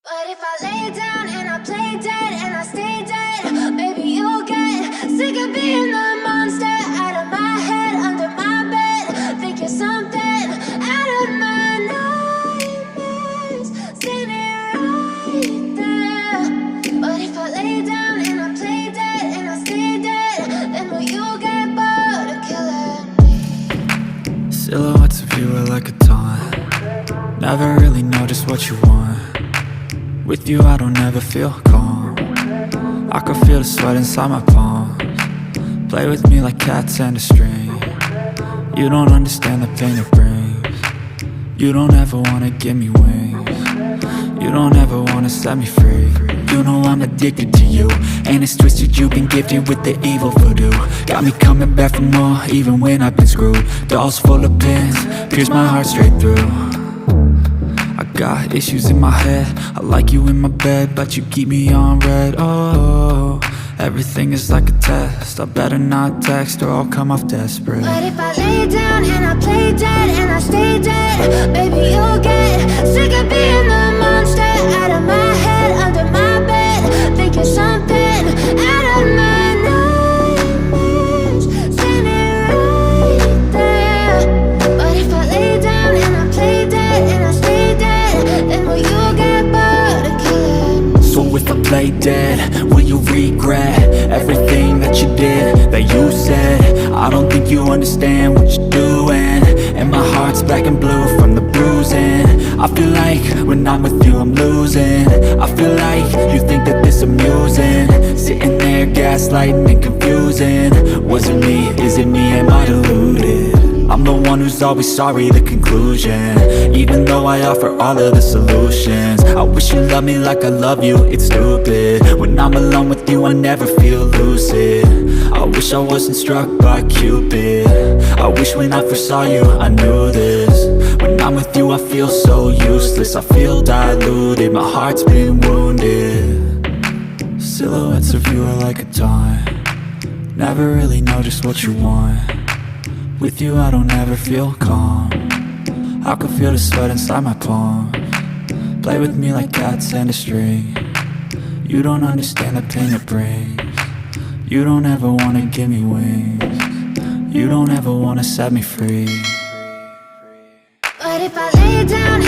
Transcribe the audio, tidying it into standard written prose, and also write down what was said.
But if I lay down and I play dead and I stay dead, maybe you'll get sick of being the monster out of my head, under my bed. Think you're something out of my nightmares, standing right there. But if I lay down and I play dead and I stay dead, then will you get bored of killing me? Silhouettes of you are like a taunt. Never really know just what you want. With you I don't ever feel calm. I can feel the sweat inside my palms. Play with me like cats and a string. You don't understand the pain it brings. You don't ever wanna give me wings. You don't ever wanna set me free. You know I'm addicted to you, and it's twisted, you've been gifted with the evil voodoo. Got me coming back for more, even when I've been screwed. Dolls full of pins, pierce my heart straight through. I got issues in my head, I like you in my bed, but you keep me on red. Oh, everything is like a test, I better not text or I'll come off desperate. But if I lay down and I play dead and I stay dead, maybe you'll get sick of being the monster out of my head, under my bed. Think you're something out of my nightmares, standing right there. But if I lay down and I play dead and I stay dead, then will you get bored of killing me? So if I play dead, will you regret everything that you did, that you said? I don't think you understand what you're doing, and my heart's black and blue from the bruising. I feel like when I'm with you I'm losing. I feel like you think that this amusing, sitting there gaslighting and confusing. Was it me? Is it me? Am I deluded? I'm the one who's always sorry, the conclusion, even though I offer all of the solutions. I wish you loved me like I love you, it's stupid. When I'm alone with you I never feel lucid. I wish I wasn't struck by Cupid. I wish when I first saw you I knew this. When I'm with you I feel so useless, I feel diluted, my heart's been wounded. Silhouettes of you are like a taunt. Never really know just what you want. With you I don't ever feel calm. I can feel the sweat inside my palms. Play with me like cats and a string. You don't understand the pain it brings. You don't ever wanna give me wings. You don't ever wanna set me free. But if I lay down